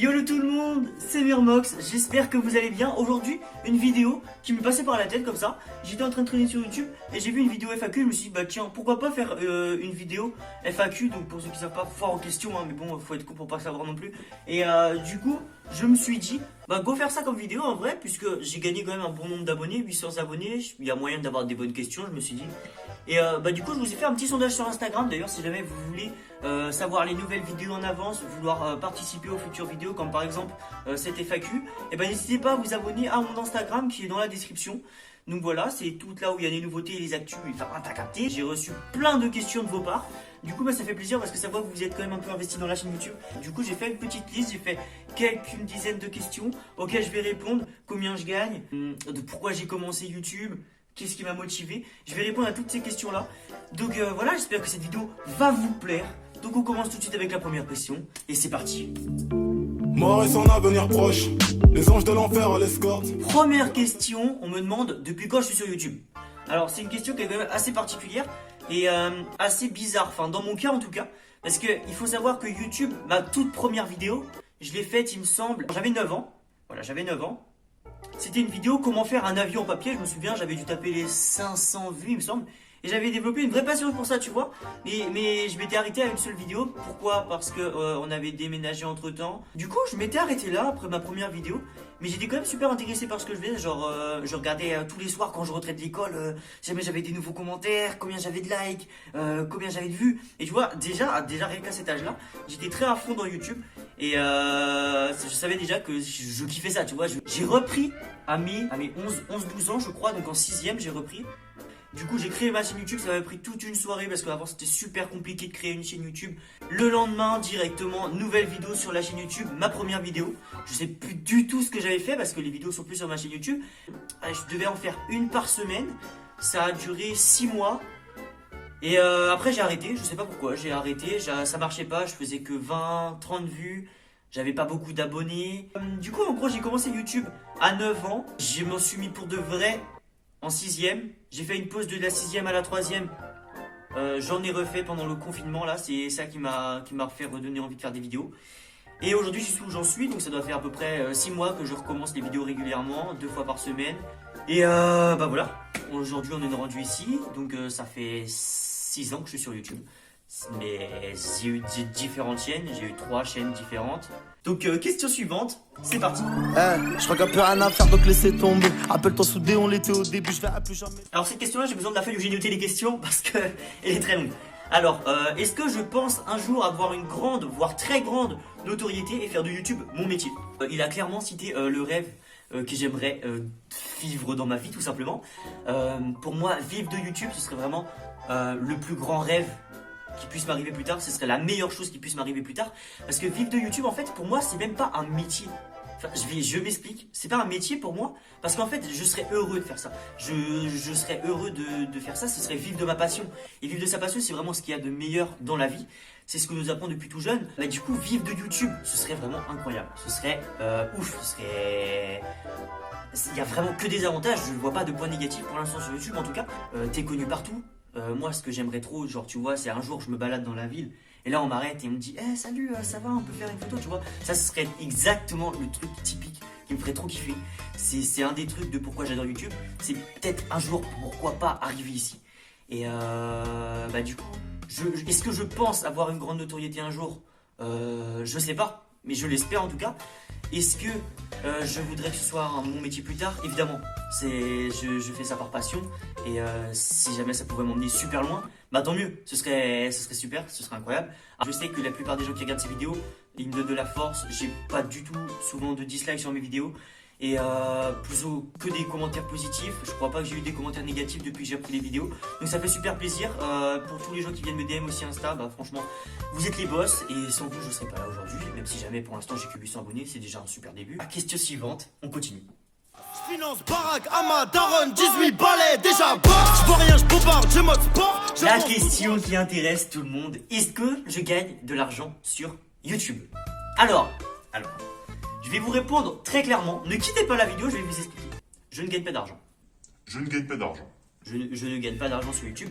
Yolo tout le monde, c'est Mermox, j'espère que vous allez bien. Aujourd'hui, une vidéo qui me passait par la tête comme ça. J'étais en train de traîner sur YouTube et j'ai vu une vidéo FAQ. Je me suis dit, bah tiens, pourquoi pas faire une vidéo FAQ. Donc pour ceux qui savent pas, foire aux questions, hein, mais bon, faut être con pour pas savoir non plus. Et du coup, je me suis dit, bah go faire ça comme vidéo en vrai, puisque j'ai gagné quand même un bon nombre d'abonnés, 800 abonnés. Il y a moyen d'avoir des bonnes questions, je me suis dit. Et bah du coup je vous ai fait un petit sondage sur Instagram. D'ailleurs si jamais vous voulez savoir les nouvelles vidéos en avance, vouloir participer aux futures vidéos comme par exemple cette FAQ, et ben n'hésitez pas à vous abonner à mon Instagram qui est dans la description. Donc voilà, c'est tout là où il y a les nouveautés et les actus, enfin t'as capté. J'ai reçu plein de questions de vos parts. Du coup bah, ça fait plaisir parce que ça voit que vous êtes quand même un peu investi dans la chaîne YouTube. Du coup j'ai fait une petite liste, j'ai fait quelques dizaines de questions auxquelles je vais répondre. Combien je gagne, de pourquoi j'ai commencé YouTube, qu'est-ce qui m'a motivé. Je vais répondre à toutes ces questions-là. Donc voilà, j'espère que cette vidéo va vous plaire. Donc on commence tout de suite avec la première question. Et c'est parti. Mort et son avenir proche, les anges de l'enfer l'escortent. Première question, on me demande depuis quand je suis sur YouTube. Alors c'est une question qui est quand même assez particulière et assez bizarre. Enfin dans mon cas en tout cas. Parce qu'il faut savoir que YouTube, ma toute première vidéo, je l'ai faite il me semble, j'avais 9 ans. Voilà, j'avais 9 ans. C'était une vidéo comment faire un avion en papier. Je me souviens, j'avais dû taper les 500 vues il me semble. Et j'avais développé une vraie passion pour ça, tu vois. Mais je m'étais arrêté à une seule vidéo. Pourquoi? Parce que on avait déménagé entre temps. Du coup, je m'étais arrêté là après ma première vidéo. Mais j'étais quand même super intéressé par ce que je faisais. Genre, je regardais tous les soirs quand je rentrais de l'école. Jamais j'avais des nouveaux commentaires, combien j'avais de likes, combien j'avais de vues. Et tu vois, déjà rien qu'à cet âge-là, j'étais très à fond dans YouTube. Et je savais déjà que je kiffais ça, tu vois. J'ai repris à mes 11-12 ans, je crois. Donc en 6ème, j'ai repris. Du coup j'ai créé ma chaîne YouTube, ça m'a pris toute une soirée parce qu'avant c'était super compliqué de créer une chaîne YouTube. Le lendemain directement, nouvelle vidéo sur la chaîne YouTube, ma première vidéo. Je sais plus du tout ce que j'avais fait parce que les vidéos sont plus sur ma chaîne YouTube. Je devais en faire une par semaine, ça a duré 6 mois. Et après j'ai arrêté, je sais pas pourquoi, j'ai arrêté, ça marchait pas, je faisais que 20-30 vues. J'avais pas beaucoup d'abonnés. Du coup en gros j'ai commencé YouTube à 9 ans, je m'en suis mis pour de vrai. En 6ème, j'ai fait une pause de la 6ème à la 3ème. J'en ai refait pendant le confinement là, c'est ça qui m'a fait redonner envie de faire des vidéos. Et aujourd'hui, je suis où j'en suis, donc ça doit faire à peu près 6 mois que je recommence les vidéos régulièrement, 2 fois par semaine. Et bah voilà, aujourd'hui on est rendu ici, donc ça fait 6 ans que je suis sur YouTube. Mais j'ai eu différentes chaînes, j'ai eu 3 chaînes différentes. Donc question suivante, c'est parti. Je regarde plus rien à faire donc laissez tomber. Appelle-toi soudé, on l'était au début, je verrai plus jamais. Alors cette question là j'ai besoin de la feuille où j'ai noté les questions parce que elle est très longue. Alors est-ce que je pense un jour avoir une grande, voire très grande notoriété et faire de YouTube mon métier? Il a clairement cité le rêve que j'aimerais vivre dans ma vie tout simplement. Pour moi vivre de YouTube ce serait vraiment le plus grand rêve qui puisse m'arriver plus tard, ce serait la meilleure chose qui puisse m'arriver plus tard. Parce que vivre de YouTube, en fait, pour moi, c'est même pas un métier. Enfin, je m'explique, c'est pas un métier pour moi, parce qu'en fait, je serais heureux de faire ça. Je serais heureux de faire ça, ce serait vivre de ma passion. Et vivre de sa passion, c'est vraiment ce qu'il y a de meilleur dans la vie. C'est ce que nous apprend depuis tout jeune. Bah, du coup, vivre de YouTube, ce serait vraiment incroyable. Ce serait ouf, ce serait... Il y a vraiment que des avantages, je ne vois pas de points négatifs pour l'instant sur YouTube en tout cas. T'es connu partout. Moi ce que j'aimerais trop, genre tu vois, c'est un jour je me balade dans la ville et là on m'arrête et on me dit hey, salut, ça va, on peut faire une photo, tu vois. Ça ce serait exactement le truc typique qui me ferait trop kiffer. C'est un des trucs de pourquoi j'adore YouTube. C'est peut-être un jour, pourquoi pas, arriver ici. Et bah du coup, est-ce que je pense avoir une grande notoriété un jour? Je sais pas, mais je l'espère en tout cas. Est-ce que je voudrais que ce soit mon métier plus tard? Évidemment, je fais ça par passion et si jamais ça pouvait m'emmener super loin, bah tant mieux, ce serait super, ce serait incroyable. Alors, je sais que la plupart des gens qui regardent ces vidéos, ils me donnent de la force, j'ai pas du tout souvent de dislikes sur mes vidéos et plutôt que des commentaires positifs. Je crois pas que j'ai eu des commentaires négatifs depuis que j'ai repris les vidéos, donc ça fait super plaisir. Pour tous les gens qui viennent me DM aussi Insta, bah franchement vous êtes les boss et sans vous je serais pas là aujourd'hui, même si jamais pour l'instant j'ai que 800 abonnés, c'est déjà un super début. Question suivante, on continue. Finance, baraque, ama, daron, 18 balais, déjà box. Je vois rien, je bombarde, je mode sport. La question qui intéresse tout le monde, est-ce que je gagne de l'argent sur YouTube? Alors, je vais vous répondre très clairement. Ne quittez pas la vidéo, je vais vous expliquer. Je ne gagne pas d'argent. Je ne gagne pas d'argent. Je ne gagne pas d'argent sur YouTube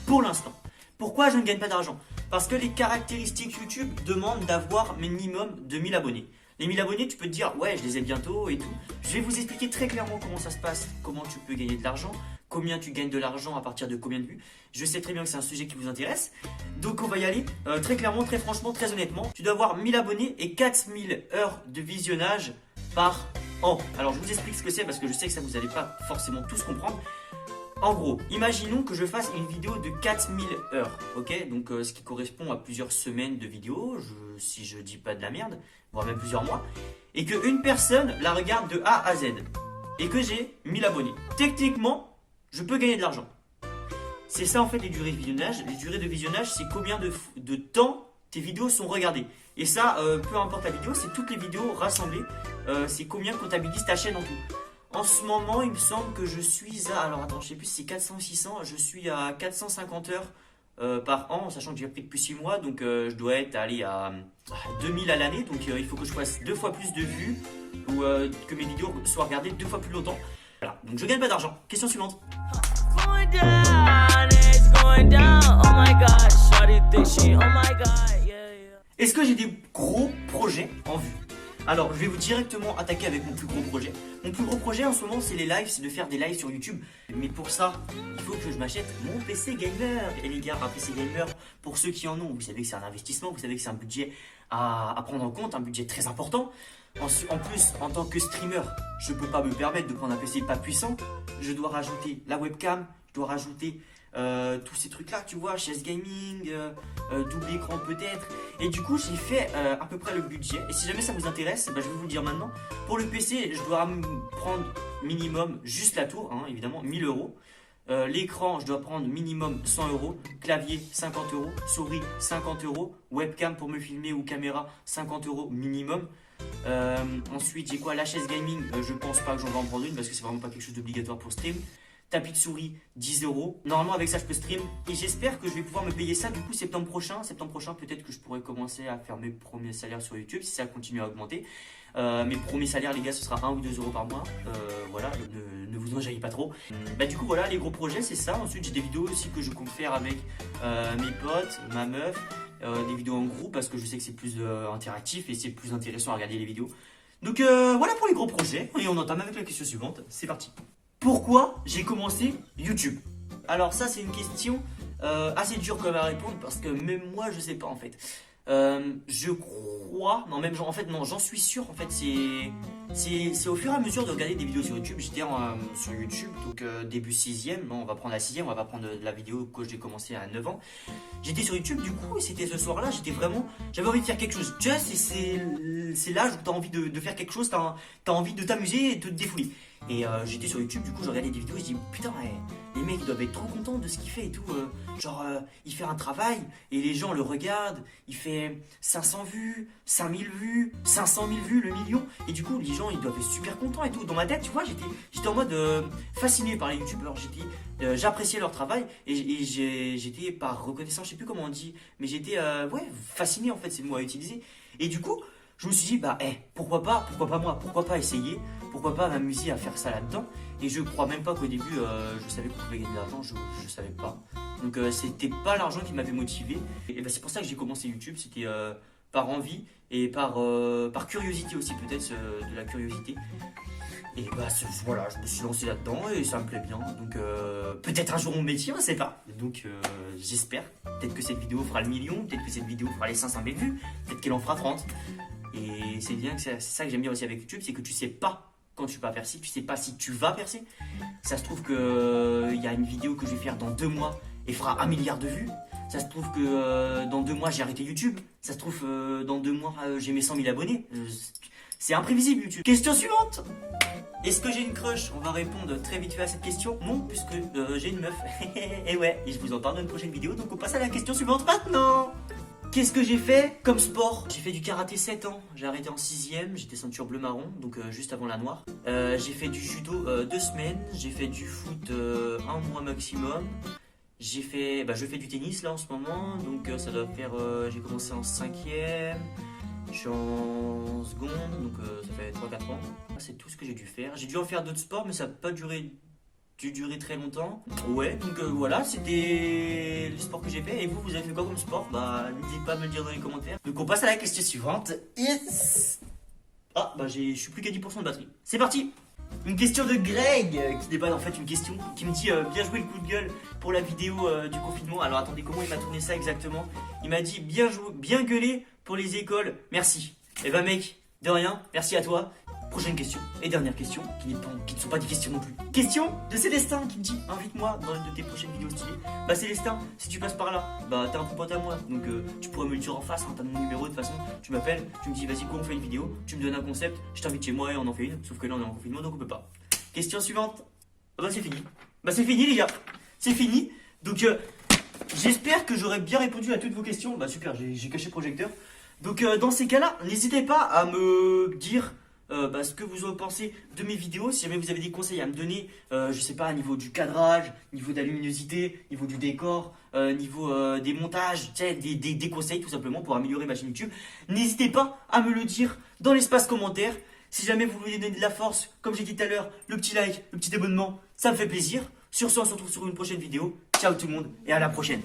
pour l'instant. Pourquoi je ne gagne pas d'argent? Parce que les caractéristiques YouTube demandent d'avoir minimum 2000 abonnés. Les 1000 abonnés, tu peux te dire, ouais, je les ai bientôt et tout. Je vais vous expliquer très clairement comment ça se passe, comment tu peux gagner de l'argent, combien tu gagnes de l'argent à partir de combien de vues. Je sais très bien que c'est un sujet qui vous intéresse. Donc on va y aller très clairement, très franchement, très honnêtement. Tu dois avoir 1000 abonnés et 4000 heures de visionnage par an. Alors je vous explique ce que c'est parce que je sais que ça vous n'allez pas forcément tous comprendre. En gros, imaginons que je fasse une vidéo de 4000 heures, ok? Donc ce qui correspond à plusieurs semaines de vidéo, si je dis pas de la merde, voire même plusieurs mois, et qu'une personne la regarde de A à Z, et que j'ai 1000 abonnés. Techniquement, je peux gagner de l'argent. C'est ça en fait les durées de visionnage. Les durées de visionnage, c'est combien de temps tes vidéos sont regardées. Et ça, peu importe la vidéo, c'est toutes les vidéos rassemblées, c'est combien comptabilise ta chaîne en tout. En ce moment, il me semble que je suis à... Alors attends, je sais plus si c'est 400 ou 600. Je suis à 450 heures par an, sachant que j'ai appris depuis 6 mois. Donc je dois être allé à 2000 à l'année. Donc il faut que je fasse 2 fois plus de vues ou que mes vidéos soient regardées 2 fois plus longtemps. Voilà, donc je gagne pas d'argent. Question suivante. Going down, it's going down. Oh my god, shawty think she, oh my god, yeah, yeah. Est-ce que j'ai des gros projets en vue? Alors, je vais vous directement attaquer avec mon plus gros projet. Mon plus gros projet en ce moment, c'est les lives, c'est de faire des lives sur YouTube. Mais pour ça, il faut que je m'achète mon PC gamer. Et les gars, un PC gamer, pour ceux qui en ont, vous savez que c'est un investissement, vous savez que c'est un budget à prendre en compte, un budget très important. En plus, en tant que streamer, je ne peux pas me permettre de prendre un PC pas puissant. Je dois rajouter la webcam, je dois rajouter tous ces trucs là, tu vois, chaise gaming, double écran peut-être. Et du coup j'ai fait à peu près le budget. Et si jamais ça vous intéresse, bah, je vais vous le dire maintenant. Pour le PC, je dois prendre minimum juste la tour, hein, évidemment 1000 euros. L'écran, je dois prendre minimum 100 euros. Clavier 50 euros, souris 50 euros, webcam pour me filmer ou caméra 50 euros minimum. Ensuite j'ai quoi, la chaise gaming, je pense pas que j'en vais en prendre une parce que c'est vraiment pas quelque chose d'obligatoire pour stream. Tapis de souris 10 euros. Normalement avec ça je peux stream et j'espère que je vais pouvoir me payer ça du coup septembre prochain. Septembre prochain peut-être que je pourrai commencer à faire mes premiers salaires sur YouTube si ça continue à augmenter. Mes premiers salaires les gars ce sera 1 ou 2 euros par mois. Voilà, ne vous enjaillez pas trop. Bah du coup voilà les gros projets c'est ça. Ensuite j'ai des vidéos aussi que je compte faire avec mes potes, ma meuf. Des vidéos en groupe parce que je sais que c'est plus interactif et c'est plus intéressant à regarder les vidéos. Donc voilà pour les gros projets et on entame avec la question suivante. C'est parti. Pourquoi j'ai commencé YouTube? Alors ça c'est une question assez dure comme à répondre parce que même moi je sais pas en fait. Je crois, non même en fait non j'en suis sûr en fait c'est au fur et à mesure de regarder des vidéos sur YouTube. J'étais sur YouTube donc début 6ème, on va prendre la 6ème, on va pas prendre la vidéo que j'ai commencé à 9 ans. J'étais sur YouTube du coup et c'était ce soir là j'avais envie de faire quelque chose. Tu vois c'est l'âge où t'as envie de faire quelque chose, t'as envie de t'amuser et de te défouler. Et j'étais sur YouTube, du coup je regardais des vidéos et je dis putain les mecs ils doivent être trop contents de ce qu'il fait et tout. Il fait un travail et les gens le regardent, il fait 500 vues, 5000 vues, 500 000 vues, le million. Et du coup les gens ils doivent être super contents et tout. Dans ma tête tu vois j'étais en mode fasciné par les youtubeurs, j'appréciais leur travail et j'étais par reconnaissance, je sais plus comment on dit, mais j'étais fasciné en fait c'est le mot à utiliser. Et du coup je me suis dit pourquoi pas moi, pourquoi pas essayer, pourquoi pas m'amuser à faire ça là-dedans. Et je crois même pas qu'au début je savais qu'on pouvait gagner de l'argent, je savais pas. Donc c'était pas l'argent qui m'avait motivé. Et c'est pour ça que j'ai commencé YouTube, c'était par envie et par curiosité aussi peut-être, de la curiosité. Et voilà, je me suis lancé là-dedans et ça me plaît bien. Donc peut-être un jour mon métier, on sait pas. Donc j'espère, peut-être que cette vidéo fera le million, peut-être que cette vidéo fera les 500 000 vues, peut-être qu'elle en fera 30. Et c'est bien, c'est ça que j'aime bien aussi avec YouTube, c'est que tu sais pas quand tu vas percer, tu sais pas si tu vas percer. Ça se trouve que y a une vidéo que je vais faire dans 2 mois et fera 1 milliard de vues. Ça se trouve que dans 2 mois j'ai arrêté YouTube. Ça se trouve dans 2 mois j'ai mes 100 000 abonnés. C'est imprévisible YouTube. Question suivante. Est-ce que j'ai une crush? On va répondre très vite fait à cette question. Non, puisque j'ai une meuf. Et ouais, et je vous en parle dans une prochaine vidéo. Donc on passe à la question suivante maintenant. Qu'est-ce que j'ai fait comme sport? J'ai fait du karaté 7 ans, j'ai arrêté en 6ème, j'étais ceinture bleu marron, donc juste avant la noire. J'ai fait du judo 2 semaines, j'ai fait du foot 1 mois maximum. Je fais du tennis là en ce moment, donc ça doit faire, j'ai commencé en 5ème, je suis en seconde, donc ça fait 3-4 ans. C'est tout ce que j'ai dû faire. J'ai dû en faire d'autres sports, mais ça n'a pas duré très longtemps. Ouais, donc voilà, c'était les sports que j'ai fait. Et vous avez fait quoi comme sport? N'hésitez pas à me le dire dans les commentaires. Donc on passe à la question suivante. Yes. bah je suis plus qu'à 10% de batterie. C'est parti. Une question de Greg, qui n'est pas en fait une question, qui me dit bien joué le coup de gueule pour la vidéo du confinement. Alors attendez, comment il m'a tourné ça exactement? Il m'a dit bien joué, bien gueulé pour les écoles, merci. Et bah mec, de rien, merci à toi. Prochaine question, et dernière question, qui ne sont pas des questions non plus. Question de Célestin qui me dit invite-moi dans une de tes prochaines vidéos stylées. Bah Célestin, si tu passes par là, bah t'es un bon pote à moi, donc tu pourrais me le dire en face, hein, t'as mon numéro de toute façon, tu m'appelles, tu me dis vas-y quoi on fait une vidéo, tu me donnes un concept, je t'invite chez moi et on en fait une, sauf que là on est en confinement donc on peut pas. Question suivante, bah c'est fini. Bah c'est fini les gars, c'est fini, donc j'espère que j'aurai bien répondu à toutes vos questions. Bah super, j'ai caché le projecteur. Donc dans ces cas-là, n'hésitez pas à me dire ce que vous en pensez de mes vidéos. Si jamais vous avez des conseils à me donner, je sais pas, niveau du cadrage, niveau de la luminosité, niveau du décor, niveau des montages, des conseils tout simplement pour améliorer ma chaîne YouTube. N'hésitez pas à me le dire dans l'espace commentaire. Si jamais vous voulez donner de la force, comme j'ai dit tout à l'heure, le petit like, le petit abonnement, ça me fait plaisir. Sur ce, on se retrouve sur une prochaine vidéo. Ciao tout le monde et à la prochaine.